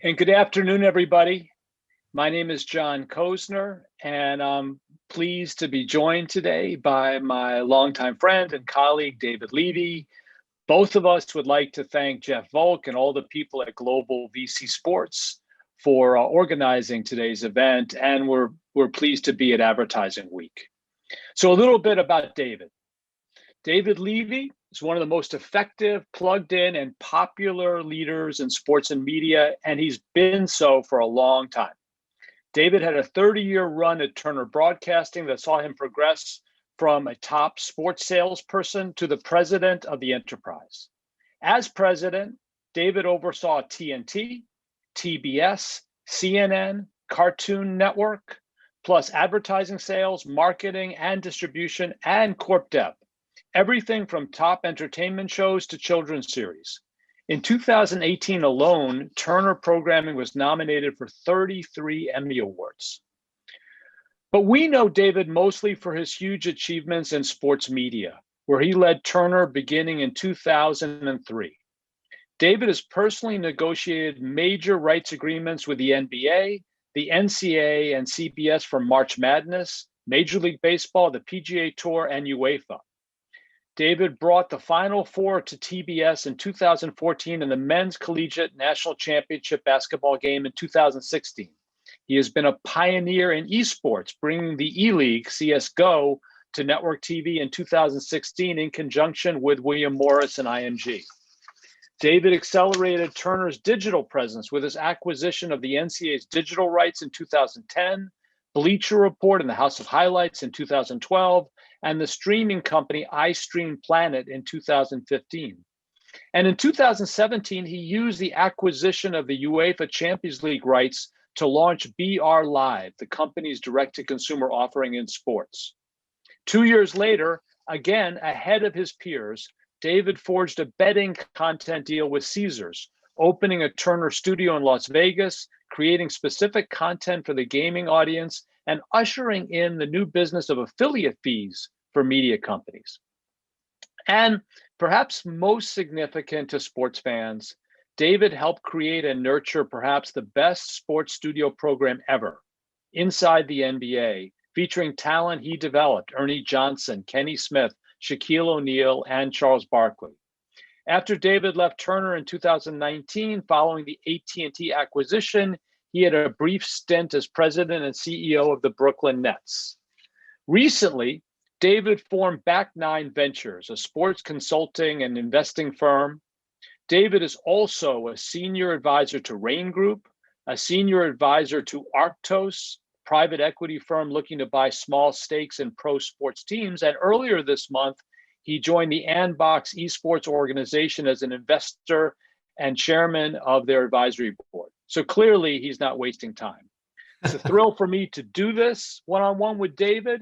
And good afternoon, everybody. My name is John Kozner, and I'm pleased to be joined today by my longtime friend and colleague, David Levy. Both of us would like to thank Jeff Volk and all the people at Global VC Sports for organizing today's event, and we're pleased to be at Advertising Week. So a little bit about David. David Levy is one of the most effective, plugged in, and popular leaders in sports and media, and he's been so for a long time. David had a 30-year run at Turner Broadcasting that saw him progress from a top sports salesperson to the president of the enterprise. As president, David oversaw TNT, TBS, CNN, Cartoon Network, plus advertising sales, marketing, and distribution, and corp dev. Everything from top entertainment shows to children's series. In 2018 alone, Turner Programming was nominated for 33 Emmy Awards. But we know David mostly for his huge achievements in sports media, where he led Turner beginning in 2003. David has personally negotiated major rights agreements with the NBA, the NCAA, and CBS for March Madness, Major League Baseball, the PGA Tour, and UEFA. David brought the Final Four to TBS in 2014 and the Men's Collegiate National Championship basketball game in 2016. He has been a pioneer in esports, bringing the E-League, CSGO, to network TV in 2016 in conjunction with William Morris and IMG. David accelerated Turner's digital presence with his acquisition of the NCAA's digital rights in 2010, Bleacher Report and the House of Highlights in 2012, and the streaming company iStream Planet in 2015. And in 2017, he used the acquisition of the UEFA Champions League rights to launch BR Live, the company's direct-to-consumer offering in sports. 2 years later, again ahead of his peers, David forged a betting content deal with Caesars, opening a Turner studio in Las Vegas, creating specific content for the gaming audience, and ushering in the new business of affiliate fees for media companies. And perhaps most significant to sports fans, David helped create and nurture perhaps the best sports studio program ever, Inside the NBA, featuring talent he developed, Ernie Johnson, Kenny Smith, Shaquille O'Neal, and Charles Barkley. After David left Turner in 2019, following the AT&T acquisition, he had a brief stint as president and CEO of the Brooklyn Nets. Recently, David formed Back9 Ventures, a sports consulting and investing firm. David is also a senior advisor to Rain Group, a senior advisor to Arctos, private equity firm looking to buy small stakes in pro sports teams. And earlier this month, he joined the Andbox Esports organization as an investor and chairman of their advisory board. So clearly, he's not wasting time. It's a thrill for me to do this one-on-one with David,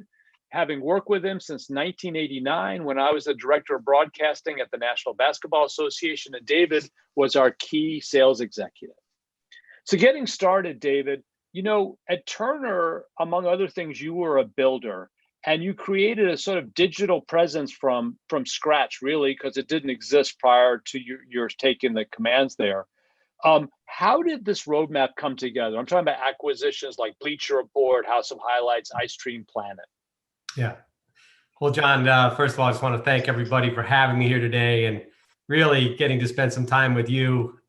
having worked with him since 1989 when I was the director of broadcasting at the National Basketball Association, and David was our key sales executive. So getting started, David, you know, at Turner, among other things, you were a builder, and you created a sort of digital presence from scratch, really, because it didn't exist prior to your taking the commands there. How did this roadmap come together? I'm talking about acquisitions like Bleacher Report, House of Highlights, iStream Planet. Yeah. Well, John, first of all, I just want to thank everybody for having me here today and really getting to spend some time with you.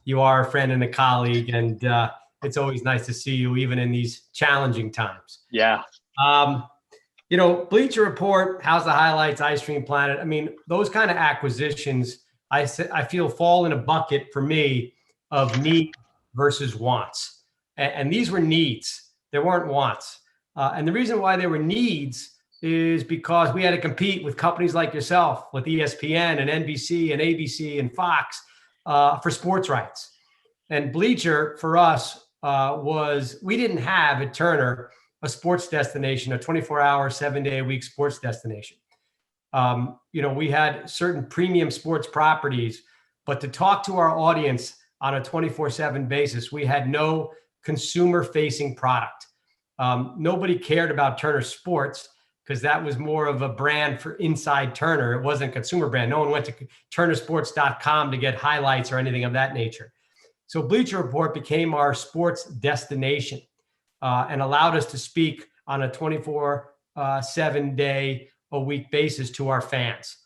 You are a friend and a colleague, and it's always nice to see you even in these challenging times. Yeah. You know, Bleacher Report, House of Highlights, iStream Planet. I mean, those kind of acquisitions, I feel fall in a bucket for me of need versus wants. And these were needs. There weren't wants. And the reason why they were needs is because we had to compete with companies like yourself, with ESPN and NBC and ABC and Fox for sports rights. And Bleacher for us was, we didn't have at Turner a sports destination, a 24-hour, 7-day-a-week sports destination. You know, we had certain premium sports properties, but to talk to our audience on a 24/7 basis, we had no consumer-facing product. Nobody cared about Turner Sports because that was more of a brand for inside Turner. It wasn't a consumer brand. No one went to turnersports.com to get highlights or anything of that nature. So Bleacher Report became our sports destination and allowed us to speak on a 24/7-day-a-week basis to our fans.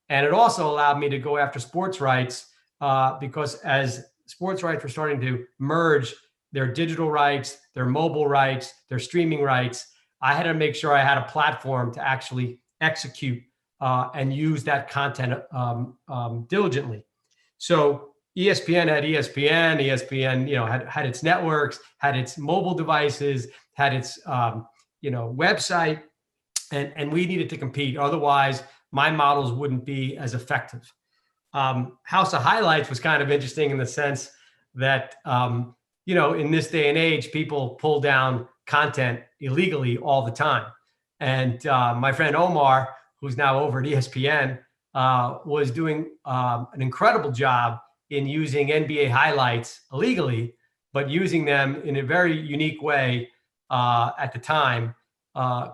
And it also allowed me to go after sports rights because as sports rights were starting to merge their digital rights, their mobile rights, their streaming rights, I had to make sure I had a platform to actually execute and use that content diligently. So ESPN had ESPN. ESPN, had its networks, had its mobile devices, had its website, and we needed to compete. Otherwise, my models wouldn't be as effective. House of Highlights was kind of interesting in the sense that in this day and age, people pull down content illegally all the time. And my friend Omar, who's now over at ESPN, was doing an incredible job in using NBA highlights illegally, but using them in a very unique way at the time,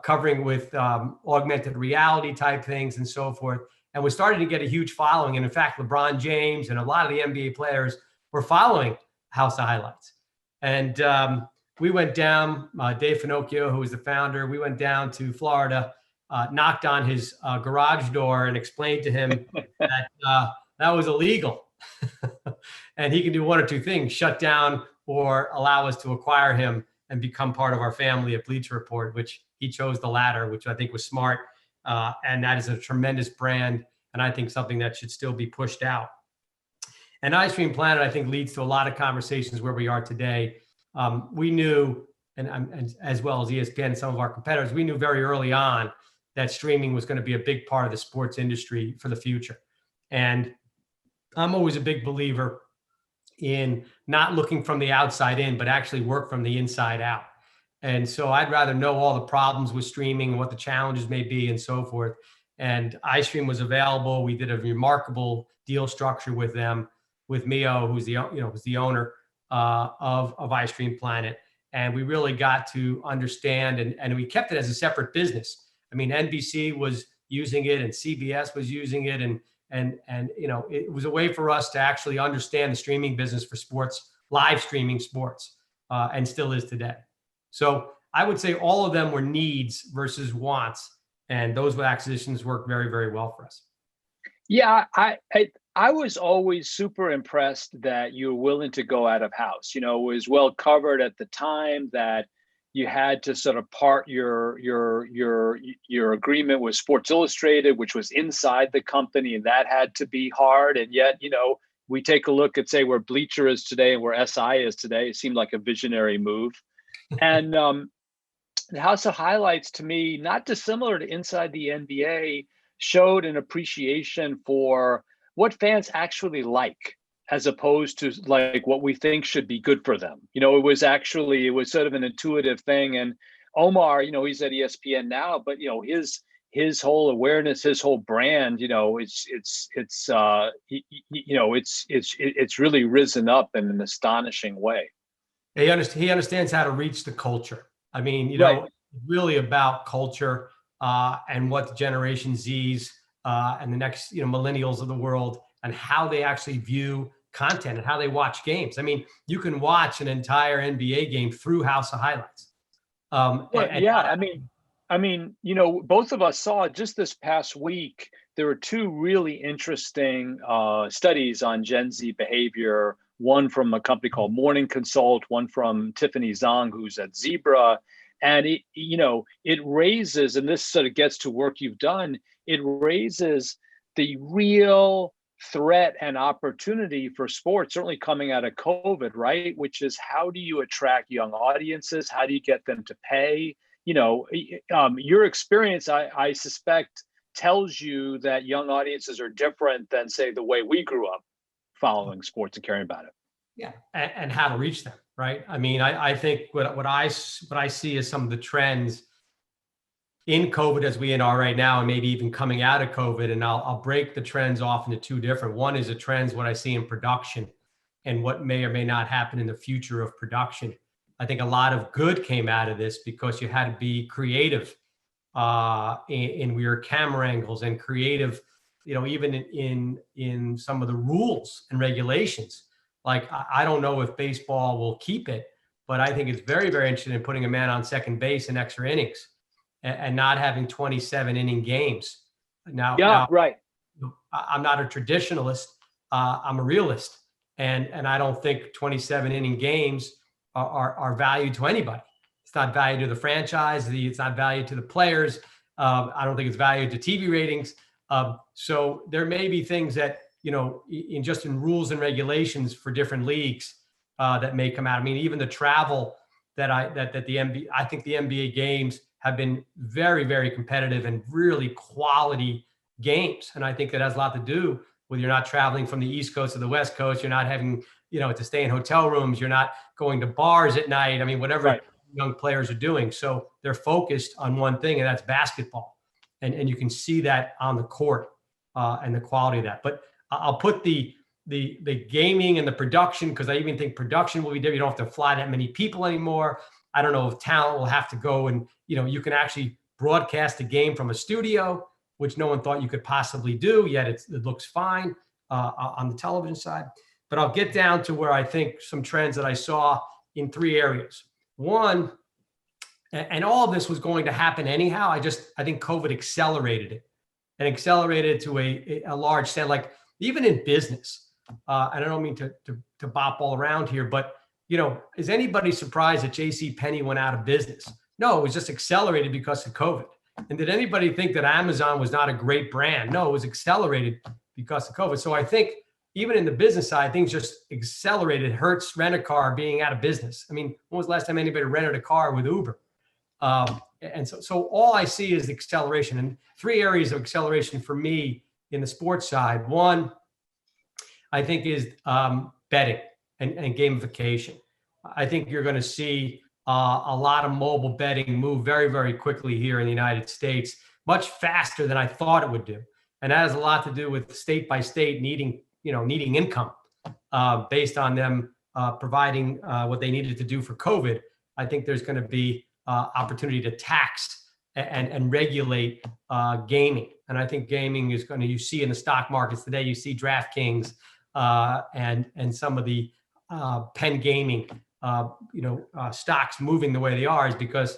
covering with augmented reality type things and so forth. And was starting to get a huge following. And in fact, LeBron James and a lot of the NBA players were following House of Highlights. And we went down, Dave Finocchio, who was the founder, we went down to Florida, knocked on his garage door and explained to him that that was illegal. And he can do one or two things: shut down or allow us to acquire him and become part of our family at Bleacher Report, which he chose the latter, which I think was smart. And that is a tremendous brand, and I think something that should still be pushed out. And iStream Planet, I think, leads to a lot of conversations where we are today. We knew, and as well as ESPN and some of our competitors, we knew very early on that streaming was going to be a big part of the sports industry for the future. And I'm always a big believer in not looking from the outside in, but actually work from the inside out. And so I'd rather know all the problems with streaming and what the challenges may be and so forth. And iStream was available. We did a remarkable deal structure with them, with Mio, who's the owner of iStream Planet. And we really got to understand, and we kept it as a separate business. I mean, NBC was using it and CBS was using it. And it was a way for us to actually understand the streaming business for sports, live streaming sports, and still is today. So I would say all of them were needs versus wants, and those acquisitions worked very, very well for us. Yeah, I was always super impressed that you were willing to go out of house. It was well covered at the time that you had to sort of part your agreement with Sports Illustrated, which was inside the company, and that had to be hard. And yet, we take a look at, say, where Bleacher is today and where SI is today. It seemed like a visionary move. And the House of Highlights, to me, not dissimilar to Inside the NBA, showed an appreciation for what fans actually like, as opposed to like what we think should be good for them. It was sort of an intuitive thing. And Omar, he's at ESPN now, but his whole awareness, his whole brand, it's really risen up in an astonishing way. He understands how to reach the culture. I mean, Right. really about culture and what the Generation Zs and the next, millennials of the world, and how they actually view content and how they watch games. I mean, you can watch an entire NBA game through House of Highlights. I mean, both of us saw just this past week, there were two really interesting studies on Gen Z behavior, one from a company called Morning Consult, one from Tiffany Zhang, who's at Zebra. And it raises, and this sort of gets to work you've done, it raises the real threat and opportunity for sports, certainly coming out of COVID, right? Which is, how do you attract young audiences? How do you get them to pay? Your experience, I suspect, tells you that young audiences are different than, say, the way we grew up following sports and caring about it. Yeah, and how to reach them, right? I mean, I think what I see as some of the trends in COVID as we are right now, and maybe even coming out of COVID, and I'll break the trends off into two different. One is the trends, what I see in production and what may or may not happen in the future of production. I think a lot of good came out of this because you had to be creative in your camera angles and creative, even in some of the rules and regulations Like, I don't know if baseball will keep it, but I think it's very, very interesting in putting a man on second base in extra innings and not having 27 inning games. Yeah, Now, right. I'm not a traditionalist. I'm a realist, and I don't think 27 inning games are valued to anybody. It's not valued to the franchise. It's not valued to the players. I don't think it's valued to TV ratings. So there may be things that, in rules and regulations for different leagues that may come out. I mean, even the travel that the NBA, I think the NBA games have been very, very competitive and really quality games. And I think that has a lot to do with you're not traveling from the East Coast to the West Coast. You're not having, to stay in hotel rooms. You're not going to bars at night. I mean, whatever Right. young players are doing. So they're focused on one thing, and that's basketball. And you can see that on the court and the quality of that. But I'll put the gaming and the production, because I even think production will be different. You don't have to fly that many people anymore. I don't know if talent will have to go and, you can actually broadcast a game from a studio, which no one thought you could possibly do, yet it looks fine on the television side. But I'll get down to where I think some trends that I saw in 3 areas. One, and all of this was going to happen anyhow. I think COVID accelerated it and accelerated it to a large extent, like even in business. And I don't mean to bop all around here, but is anybody surprised that J.C. Penney went out of business? No, it was just accelerated because of COVID. And did anybody think that Amazon was not a great brand? No, it was accelerated because of COVID. So I think even in the business side, things just accelerated. Hertz Rent-A-Car being out of business. I mean, when was the last time anybody rented a car with Uber? And so all I see is acceleration, and 3 areas of acceleration for me in the sports side. One, I think, is betting and gamification. I think you're going to see a lot of mobile betting move very, very quickly here in the United States, much faster than I thought it would do. And that has a lot to do with state by state needing income based on them providing what they needed to do for COVID. I think there's going to be opportunity to tax and regulate gaming. And I think gaming is going to, you see in the stock markets today, you see DraftKings and some of the Penn Gaming stocks moving the way they are, is because,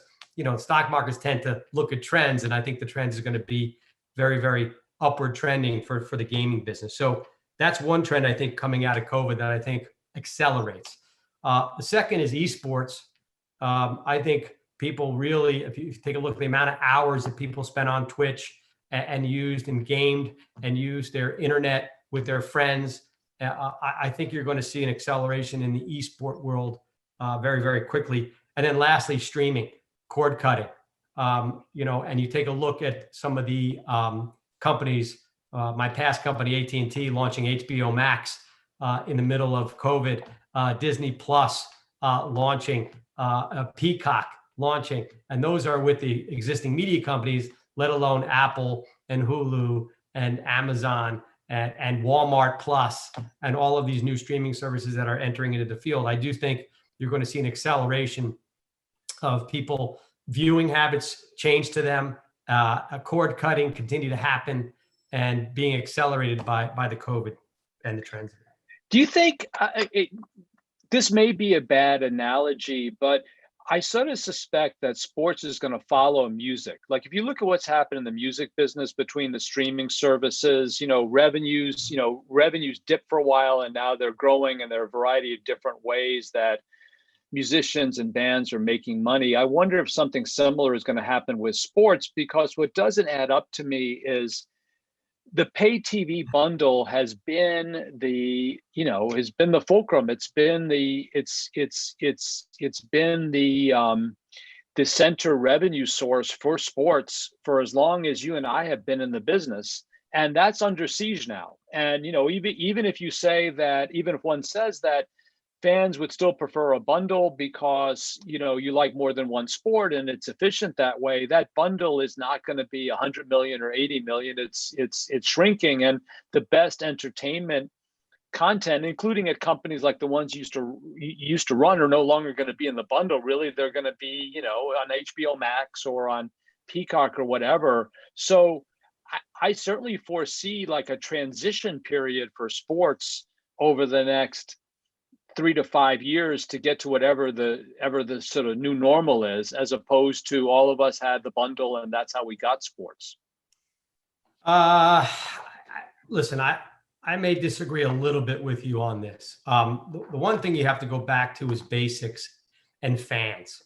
stock markets tend to look at trends. And I think the trends is going to be very, very upward trending for the gaming business. So that's one trend I think coming out of COVID that I think accelerates. The second is esports. I think people really, if you take a look at the amount of hours that people spend on Twitch and used and gamed and used their internet with their friends, I think you're going to see an acceleration in the esport world very, very quickly. And then lastly, streaming, cord cutting. And you take a look at some of the companies, my past company, AT&T, launching HBO Max in the middle of COVID, Disney Plus launching, Peacock launching, and those are with the existing media companies, let alone Apple and Hulu and Amazon and Walmart Plus and all of these new streaming services that are entering into the field. I do think you're going to see an acceleration of people viewing habits change to them, cord cutting continue to happen, and being accelerated by the COVID and the trends. Do you think this may be a bad analogy, but I sort of suspect that sports is going to follow music. Like if you look at what's happened in the music business between the streaming services, revenues dipped for a while and now they're growing, and there are a variety of different ways that musicians and bands are making money. I wonder if something similar is going to happen with sports, because what doesn't add up to me is the pay TV bundle has been the fulcrum. It's been the center revenue source for sports for as long as you and I have been in the business, and that's under siege now. And even if you say that, even if one says that fans would still prefer a bundle because you like more than one sport and it's efficient that way, that bundle is not going to be 100 million or 80 million. It's shrinking, and the best entertainment content, including at companies like the ones used to run, are no longer going to be in the bundle. Really, they're going to be on HBO Max or on Peacock or whatever. So I certainly foresee like a transition period for sports over the next 3 to 5 years to get to whatever the sort of new normal is, as opposed to all of us had the bundle and that's how we got sports? Listen, I may disagree a little bit with you on this. The one thing you have to go back to is basics and fans.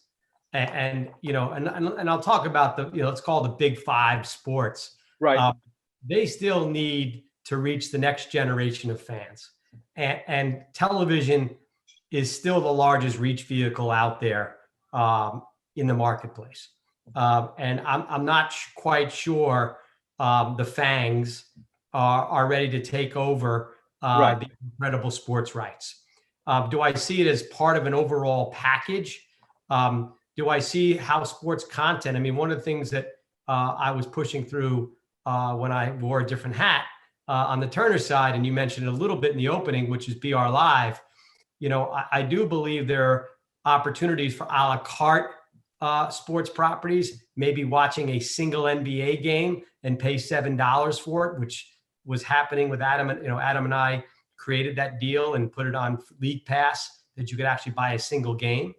And I'll talk about let's call the big five sports. Right. They still need to reach the next generation of fans. And television is still the largest reach vehicle out there in the marketplace. And I'm not quite sure the FANGs are ready to take over Right. the incredible sports rights. Do I see it as part of an overall package? Do I see how sports content? I mean, one of the things that I was pushing through when I wore a different hat on the Turner side, and you mentioned it a little bit in the opening, which is BR Live. I do believe there are opportunities for a la carte sports properties, maybe watching a single NBA game and pay $7 for it, which was happening with Adam. Adam and I created that deal and put it on League Pass that you could actually buy a single game.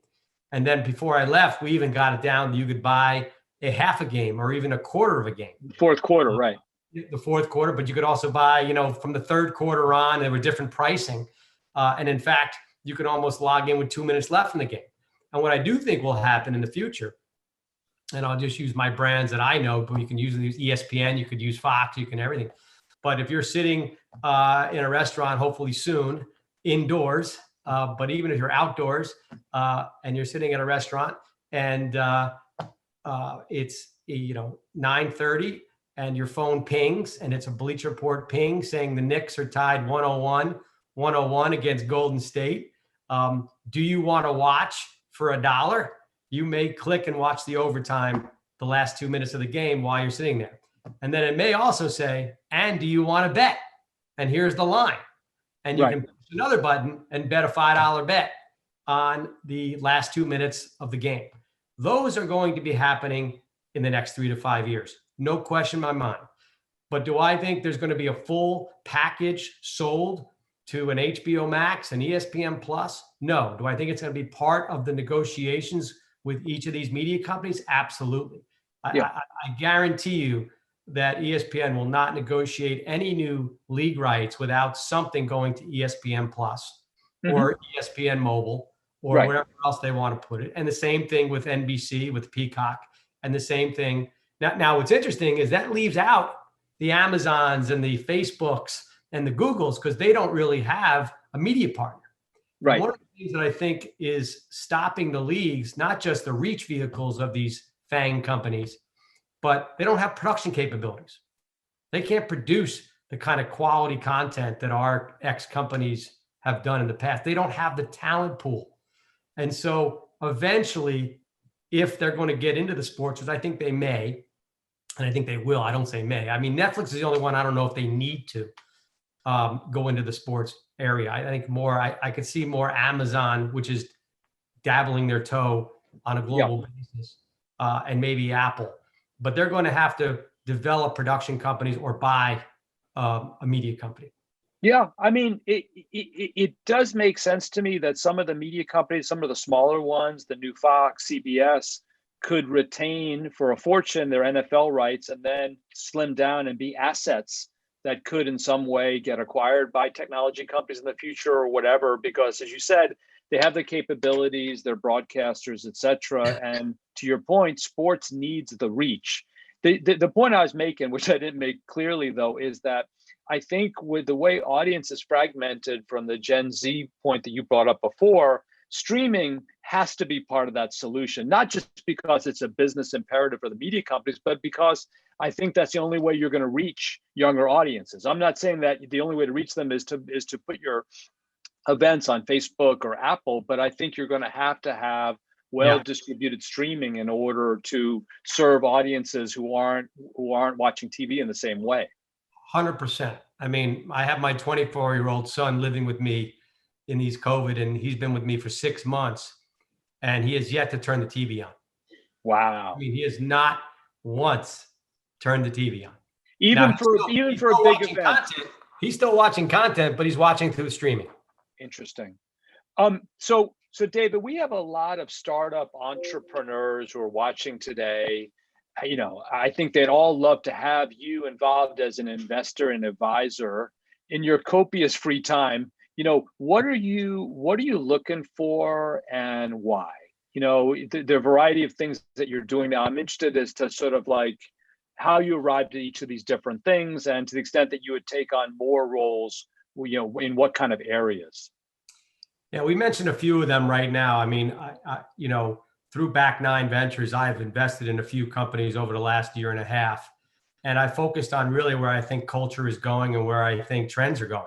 And then before I left, we even got it down that you could buy a half a game or even a quarter of a game. Fourth quarter, right. The fourth quarter, but you could also buy, from the third quarter on, there were different pricing. And in fact, you could almost log in with 2 minutes left in the game. And what I do think will happen in the future, and I'll just use my brands that I know, but you can use ESPN, you could use Fox, you can everything. But if you're sitting in a restaurant, hopefully soon, indoors, but even if you're outdoors and you're sitting at a restaurant and it's 9:30 and your phone pings and it's a Bleacher Report ping saying the Knicks are tied 101 against Golden State. Do you want to watch for $1? You may click and watch the overtime, the last 2 minutes of the game while you're sitting there. And then it may also say, and do you want to bet? And here's the line. And you can push another button and bet a $5 bet on the last 2 minutes of the game. Those are going to be happening in the next 3 to 5 years. No question in my mind. But do I think there's going to be a full package sold to an HBO Max and ESPN Plus? No. Do I think it's going to be part of the negotiations with each of these media companies? Absolutely. Yeah. I guarantee you that ESPN will not negotiate any new league rights without something going to ESPN Plus or ESPN Mobile or wherever else they want to put it. And the same thing with NBC, with Peacock, and the same thing. Now what's interesting is that leaves out the Amazons and the Facebooks and the Googles because they don't really have a media partner. Right. And one of the things that I think is stopping the leagues, not just the reach vehicles of these FANG companies, but they don't have production capabilities. They can't produce the kind of quality content that our ex companies have done in the past. They don't have the talent pool. And so eventually, if they're going to get into the sports, which I think they may, and I think they will, I don't say may. I mean, Netflix is the only one I don't know if they need to go into the sports area. I think more, I could see more Amazon, which is dabbling their toe on a global basis, and maybe Apple. But they're going to have to develop production companies or buy a media company. Yeah, I mean, it does make sense to me that some of the media companies, some of the smaller ones, the new Fox, CBS, could retain for a fortune their NFL rights and then slim down and be assets that could in some way get acquired by technology companies in the future or whatever, because as you said, they have the capabilities, they're broadcasters, et cetera. And to your point, sports needs the reach. The point I was making, which I didn't make clearly though, is that I think with the way audience is fragmented from the Gen Z point that you brought up before, streaming has to be part of that solution, not just because it's a business imperative for the media companies, but because I think that's the only way you're going to reach younger audiences. I'm not saying that the only way to reach them is to put your events on Facebook or Apple, but I think you're going to have well-distributed streaming in order to serve audiences who aren't watching TV in the same way. 100%. I mean, I have my 24-year-old son living with me in these COVID, and he's been with me for 6 months, and he has yet to turn the TV on. Wow. I mean, he has not once turned the TV on. Even for a big event. He's still watching content, but he's watching through streaming. Interesting. So David, we have a lot of startup entrepreneurs who are watching today. I think they'd all love to have you involved as an investor and advisor in your copious free time. What are you looking for and why? The variety of things that you're doing now. I'm interested as to sort of like how you arrived at each of these different things, and to the extent that you would take on more roles, in what kind of areas. Yeah, we mentioned a few of them right now. I mean, through Back Nine Ventures, I've invested in a few companies over the last year and a half, and I focused on really where I think culture is going and where I think trends are going.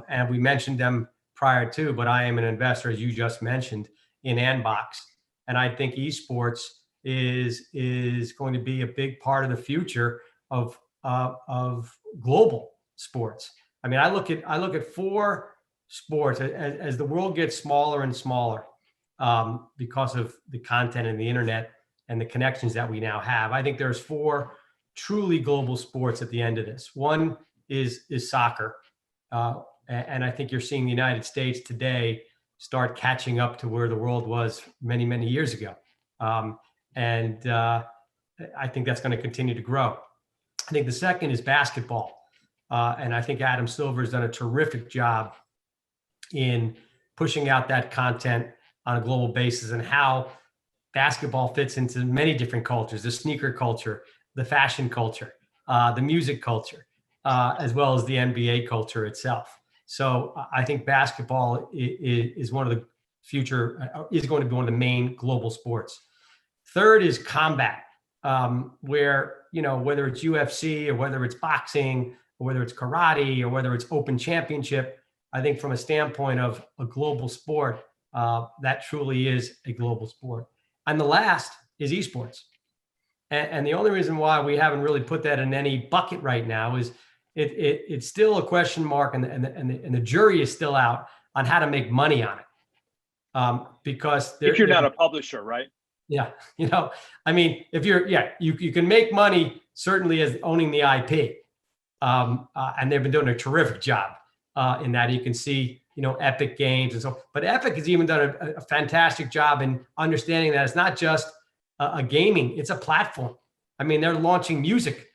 And we mentioned them prior to, but I am an investor, as you just mentioned, in Anbox, and I think esports is going to be a big part of the future of global sports. I mean, I look at four sports as the world gets smaller and smaller, because of the content and the internet and the connections that we now have. I think there's four truly global sports at the end of this. One is soccer, and I think you're seeing the United States today start catching up to where the world was many, many years ago. And I think that's going to continue to grow. I think the second is basketball. And I think Adam Silver has done a terrific job in pushing out that content on a global basis, and how basketball fits into many different cultures: the sneaker culture, the fashion culture, the music culture, as well as the NBA culture itself. So I think basketball is one of the future, is going to be one of the main global sports. Third is combat, where, whether it's UFC or whether it's boxing or whether it's karate or whether it's open championship, I think from a standpoint of a global sport, that truly is a global sport. And the last is esports. And the only reason why we haven't really put that in any bucket right now is it's still a question mark, and the jury is still out on how to make money on it. Because if you're not a publisher, right? Yeah. I mean, if you're, you can make money certainly as owning the IP. And they've been doing a terrific job in that. You can see, Epic Games and so, but Epic has even done a fantastic job in understanding that it's not just a gaming, it's a platform. I mean, they're launching music.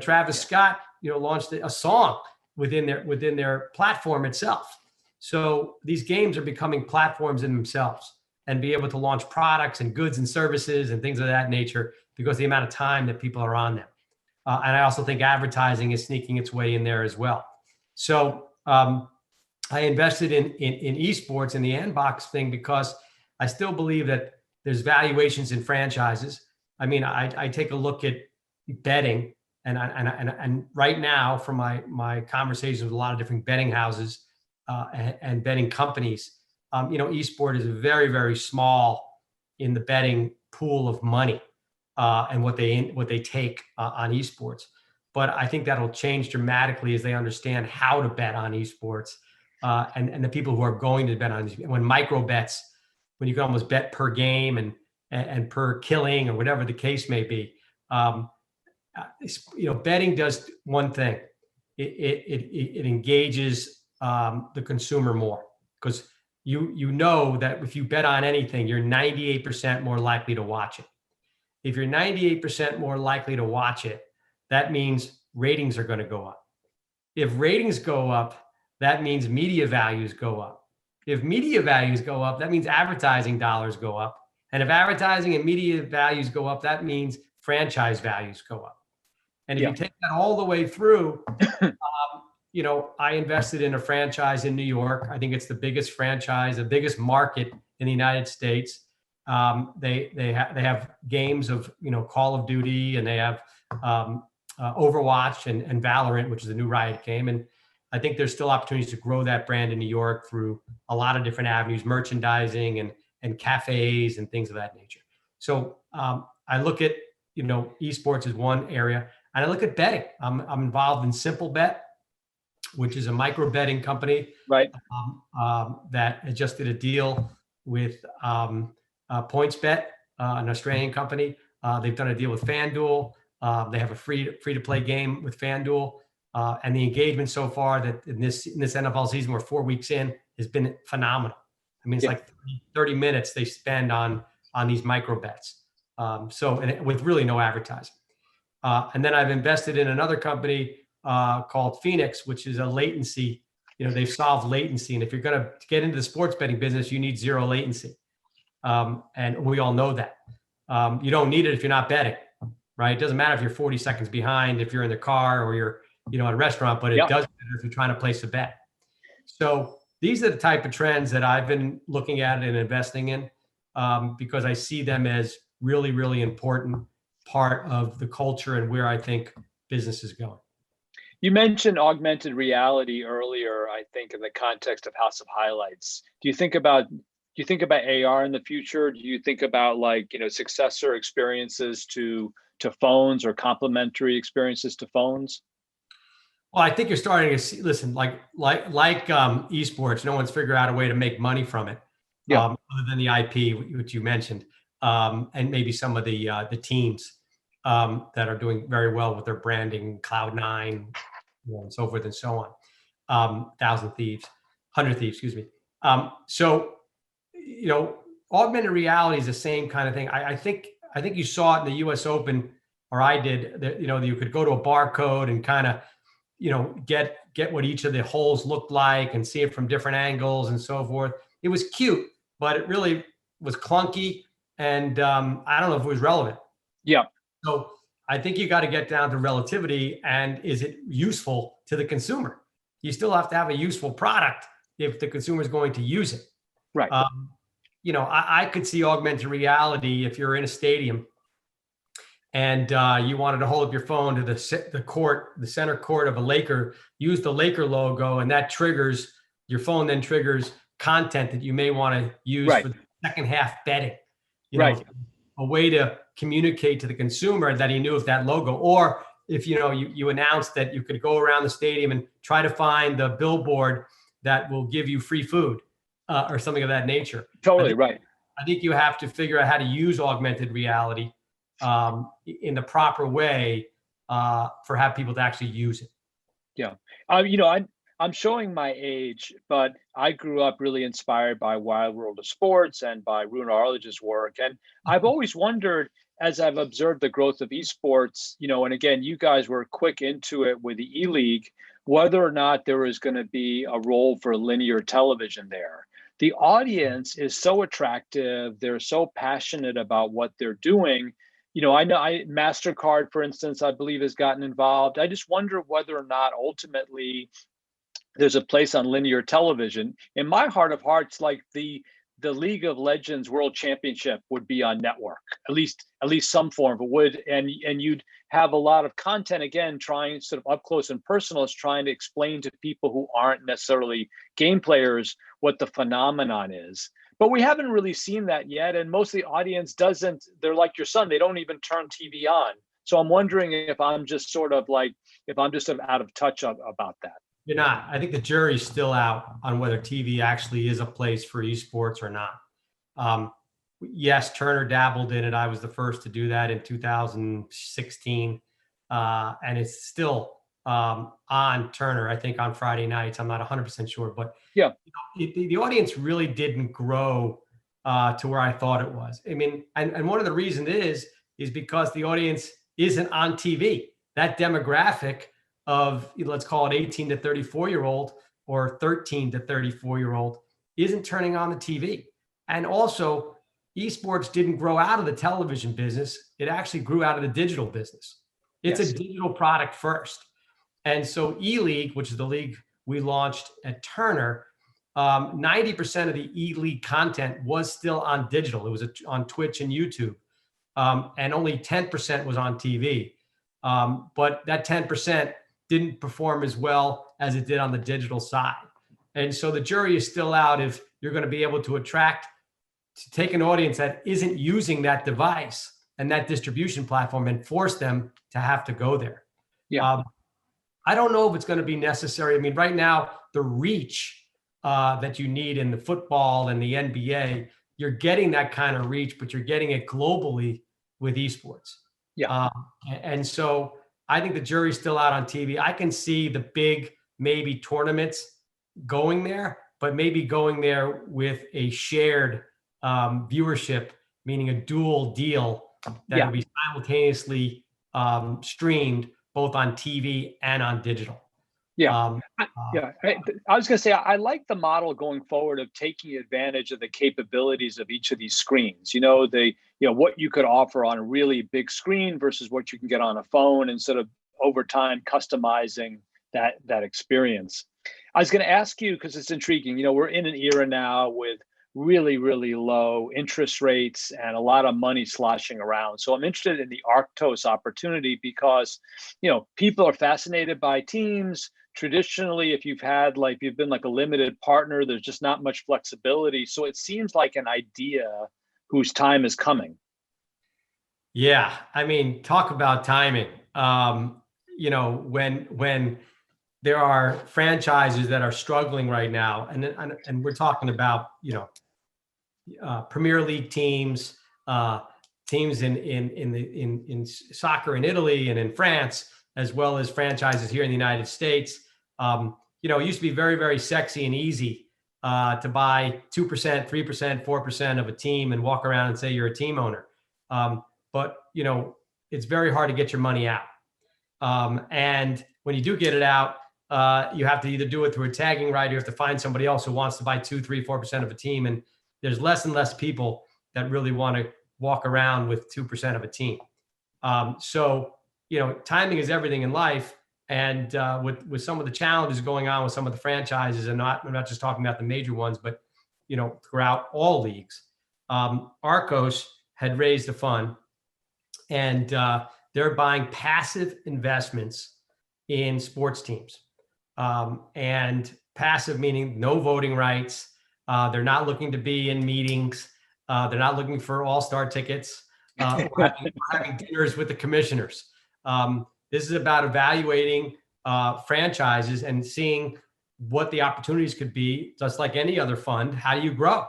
Travis Scott, launched a song within their platform itself. So these games are becoming platforms in themselves, and be able to launch products and goods and services and things of that nature because of the amount of time that people are on them. And I also think advertising is sneaking its way in there as well. So I invested in esports and the Anbox thing because I still believe that there's valuations in franchises. I mean, I take a look at betting, and right now, from my conversations with a lot of different betting houses and betting companies, esport is very, very small in the betting pool of money and what they take on esports. But I think that'll change dramatically as they understand how to bet on esports, and the people who are going to bet on when micro bets, when you can almost bet per game and per killing or whatever the case may be. Betting does one thing: it engages the consumer more, because you know that if you bet on anything, you're 98% more likely to watch it. If you're 98% more likely to watch it, that means ratings are going to go up. If ratings go up, that means media values go up. If media values go up, that means advertising dollars go up. And if advertising and media values go up, that means franchise values go up. And if you take that all the way through, I invested in a franchise in New York. I think it's the biggest franchise, the biggest market in the United States. They have games of Call of Duty, and they have Overwatch and Valorant, which is a new Riot game. And I think there's still opportunities to grow that brand in New York through a lot of different avenues, merchandising and cafes and things of that nature. So I look at esports as one area, and I look at betting. I'm involved in Simple Bet, which is a micro betting company, right? That just did a deal with PointsBet, an Australian company. They've done a deal with FanDuel. They have a free to play game with FanDuel, and the engagement so far that in this NFL season, we're 4 weeks in, has been phenomenal. I mean, it's like 30 minutes they spend on these micro bets. With really no advertising. And then I've invested in another company called Phoenix, which is a latency. They've solved latency. And if you're going to get into the sports betting business, you need zero latency. And we all know that. You don't need it if you're not betting, right? It doesn't matter if you're 40 seconds behind, if you're in the car or you're, at a restaurant, but it does matter if you're trying to place a bet. So these are the type of trends that I've been looking at and investing in because I see them as really, really important part of the culture and where I think business is going. You mentioned augmented reality earlier, I think, in the context of House of Highlights. Do you think about AR in the future? Do you think about successor experiences to phones or complementary experiences to phones? Well, I think you're starting to see, listen, like esports, no one's figured out a way to make money from it. Other than the IP, which you mentioned, and maybe some of the teams that are doing very well with their branding, Cloud9, and so forth and so on. 100 Thieves, excuse me. Augmented reality is the same kind of thing. I think you saw it in the U.S. Open, or I did. That you could go to a barcode and kind of get what each of the holes looked like and see it from different angles and so forth. It was cute, but it really was clunky, and I don't know if it was relevant. Yeah. So I think you got to get down to relativity, and is it useful to the consumer? You still have to have a useful product if the consumer is going to use it. Right. I could see augmented reality if you're in a stadium and you wanted to hold up your phone to the center court of a Laker, use the Laker logo, and that triggers your phone, then triggers content that you may want to use for the second half betting. A way to communicate to the consumer that he knew of that logo. Or if you announced that you could go around the stadium and try to find the billboard that will give you free food or something of that nature. Totally right. I think you have to figure out how to use augmented reality in the proper way for have people to actually use it. Yeah. I'm showing my age, but I grew up really inspired by Wild World of Sports and by Rune Arledge's work. And I've always wondered, as I've observed the growth of esports, and again, you guys were quick into it with the E-League, whether or not there was going to be a role for linear television there. The audience is so attractive. They're so passionate about what they're doing. I know MasterCard, for instance, I believe has gotten involved. I just wonder whether or not ultimately there's a place on linear television. In my heart of hearts, like the League of Legends World Championship would be on network, at least some form of it would, and you'd have a lot of content, again, trying sort of up close and personal, is trying to explain to people who aren't necessarily game players what the phenomenon is. But we haven't really seen that yet, and most of the audience doesn't. They're like your son; they don't even turn TV on. So I'm wondering if I'm just sort of out of touch about that. You're not. I think the jury's still out on whether TV actually is a place for esports or not. Yes, Turner dabbled in it. I was the first to do that in 2016. And it's still on Turner, I think on Friday nights. I'm not 100% sure, but yeah, the audience really didn't grow to where I thought it was. I mean, and one of the reasons is because the audience isn't on TV. That demographic of, let's call it 18 to 34-year-old or 13 to 34-year-old isn't turning on the TV. And also, esports didn't grow out of the television business. It actually grew out of the digital business. It's a digital product first. And so E-League, which is the league we launched at Turner, 90% of the E-League content was still on digital. It was on Twitch and YouTube. And only 10% was on TV. But that 10% didn't perform as well as it did on the digital side. And so the jury is still out if you're going to be able to take an audience that isn't using that device and that distribution platform and force them to have to go there. Yeah. I don't know if it's going to be necessary. I mean, right now, the reach that you need in the football and the NBA, you're getting that kind of reach, but you're getting it globally with esports. Yeah. And so I think the jury's still out on TV. I can see the big maybe tournaments going there, but maybe going there with a shared viewership, meaning a dual deal that will be simultaneously streamed both on TV and on digital. Yeah. I was going to say, I like the model going forward of taking advantage of the capabilities of each of these screens. What you could offer on a really big screen versus what you can get on a phone, and sort of over time customizing that experience. I was going to ask you, because it's intriguing, we're in an era now with really, really low interest rates and a lot of money sloshing around. So I'm interested in the Arctos opportunity because, people are fascinated by teams. Traditionally, if you've been like a limited partner, there's just not much flexibility. So it seems like an idea whose time is coming. Yeah. I mean, talk about timing. When there are franchises that are struggling right now, and we're talking about, Premier League teams, teams in soccer in Italy and in France, as well as franchises here in the United States. It used to be very, very sexy and easy to buy 2%, 3%, 4% of a team and walk around and say you're a team owner. But it's very hard to get your money out. And when you do get it out, you have to either do it through a tagging right, or you have to find somebody else who wants to buy 2, 3, 4% of a team. And there's less and less people that really want to walk around with 2% of a team. So timing is everything in life. And with some of the challenges going on with some of the franchises, and I'm not just talking about the major ones, but throughout all leagues, Arcos had raised a fund, and they're buying passive investments in sports teams. And passive meaning no voting rights. They're not looking to be in meetings. They're not looking for all-star tickets. We're having dinners with the commissioners. This is about evaluating franchises and seeing what the opportunities could be, just like any other fund. How do you grow?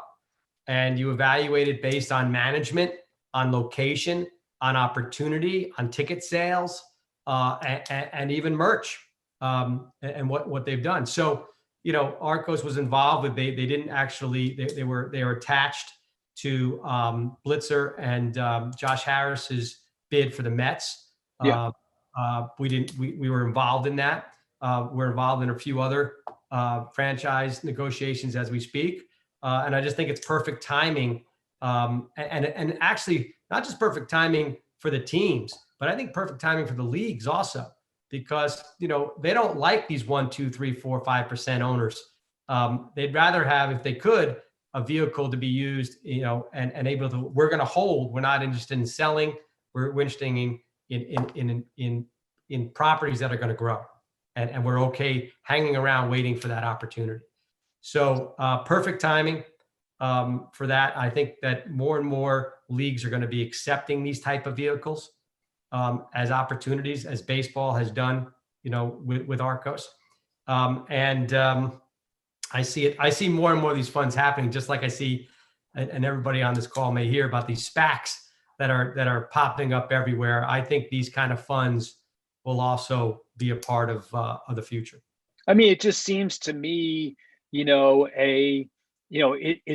And you evaluate it based on management, on location, on opportunity, on ticket sales, and even merch, and what they've done. So, Arcos was involved with, they didn't actually, they were attached to Blitzer and Josh Harris's bid for the Mets. Yeah. We were involved in that. We're involved in a few other franchise negotiations as we speak. And I just think it's perfect timing. And actually not just perfect timing for the teams, but I think perfect timing for the leagues also, because, they don't like these 1, 2, 3, 4, 5% owners. They'd rather have, if they could, a vehicle to be used, and able to, we're going to hold, we're not interested in selling. We're interested in properties that are going to grow, and we're okay hanging around waiting for that opportunity. So perfect timing for that. I think that more and more leagues are going to be accepting these type of vehicles as opportunities, as baseball has done, with Arcos. I see more and more of these funds happening, just like I see, and everybody on this call may hear about these SPACs that are popping up everywhere. I think these kind of funds will also be a part of the future. I mean, it just seems to me, it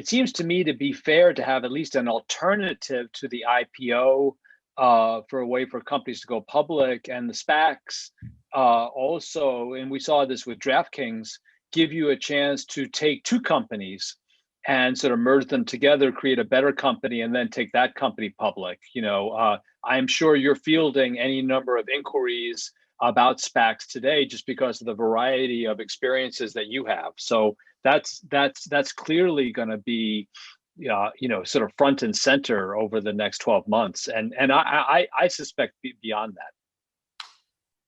seems to me to be fair to have at least an alternative to the IPO for a way for companies to go public, and the SPACs also, and we saw this with DraftKings, give you a chance to take two companies and sort of merge them together, create a better company, and then take that company public. I'm sure you're fielding any number of inquiries about SPACs today, just because of the variety of experiences that you have. So that's clearly going to be, sort of front and center over the next 12 months, and I suspect beyond that.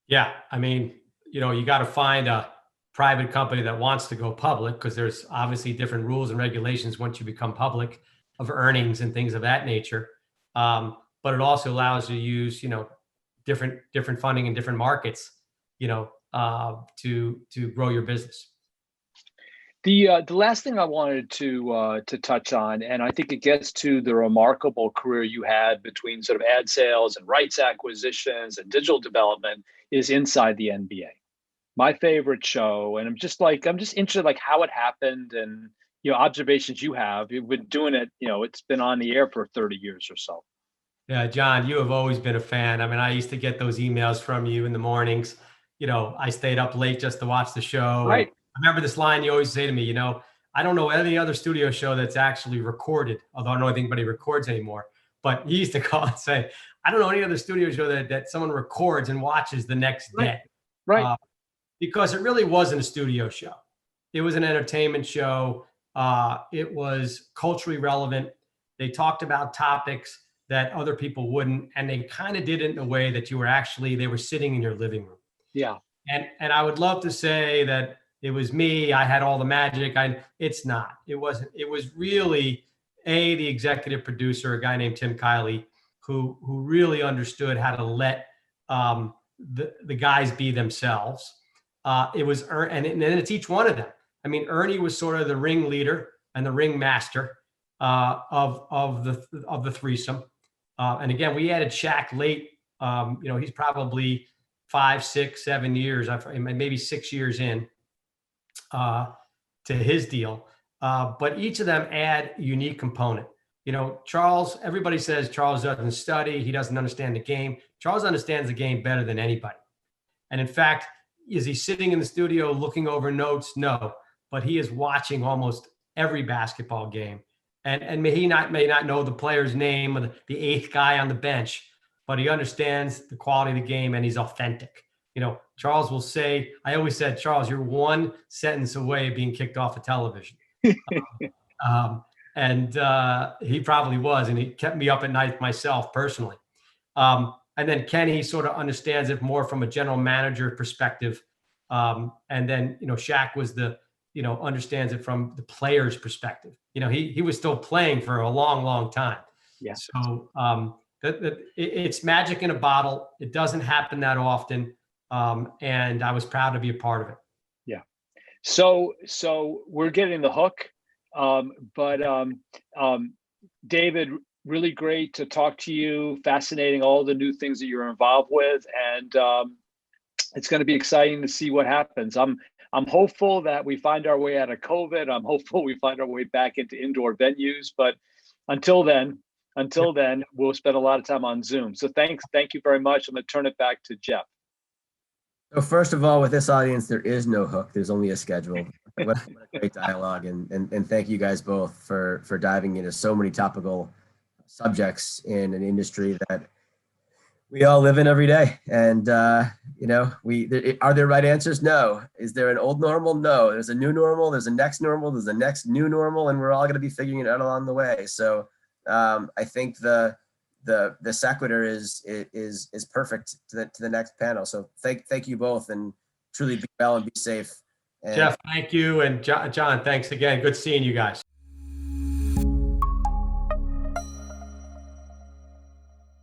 Yeah, I mean, you got to find a private company that wants to go public, because there's obviously different rules and regulations once you become public of earnings and things of that nature. But it also allows you to use, different funding in different markets, to grow your business. The last thing I wanted to touch on, and I think it gets to the remarkable career you had between sort of ad sales and rights acquisitions and digital development, is inside the NBA. my favorite show, and I'm just interested like how it happened and observations you have. You've been doing it, it's been on the air for 30 years or so. Yeah, John, you have always been a fan. I mean, I used to get those emails from you in the mornings. I stayed up late just to watch the show. And Right. I remember this line you always say to me, I don't know any other studio show that's actually recorded, although I don't know if anybody records anymore. But you used to call and say, I don't know any other studio show that someone records and watches the next day. Right. Because it really wasn't a studio show. It was an entertainment show. It was culturally relevant. They talked about topics that other people wouldn't, and they kind of did it in a way that they were sitting in your living room. Yeah. And I would love to say that it was me, I had all the magic. It's not. It wasn't. It was really the executive producer, a guy named Tim Kiley, who really understood how to let the guys be themselves. It was and then it's each one of them. I mean, Ernie was sort of the ringleader and the ring master of the threesome. And again, we added Shaq late. He's probably 5, 6, 7 years, maybe 6 years in to his deal. But each of them add a unique component. Charles, everybody says Charles doesn't study. He doesn't understand the game. Charles understands the game better than anybody. And in fact, is he sitting in the studio looking over notes? No, but he is watching almost every basketball game. And may not know the player's name or the eighth guy on the bench, but he understands the quality of the game and he's authentic. Charles will say, I always said, Charles, you're one sentence away of being kicked off of television. And he probably was, and he kept me up at night myself personally. And then Kenny sort of understands it more from a general manager perspective. And then, Shaq was understands it from the player's perspective. He was still playing for a long, long time. Yeah. So it's magic in a bottle. It doesn't happen that often. And I was proud to be a part of it. Yeah. So we're getting the hook. But David, really great to talk to you. Fascinating, all the new things that you're involved with. And it's going to be exciting to see what happens. I'm hopeful that we find our way out of COVID. I'm hopeful we find our way back into indoor venues. But until then, we'll spend a lot of time on Zoom. So thank you very much. I'm going to turn it back to Jeff. So first of all, with this audience, there is no hook. There's only a schedule. What a great dialogue. And thank you guys both for diving into so many topical subjects in an industry that we all live in every day. And, are there right answers? No. Is there an old normal? No. There's a new normal. There's a next normal. There's a next new normal. And we're all going to be figuring it out along the way. So I think the sequitur is perfect to the next panel. So thank you both, and truly be well and be safe. And Jeff, thank you. And John, thanks again. Good seeing you guys.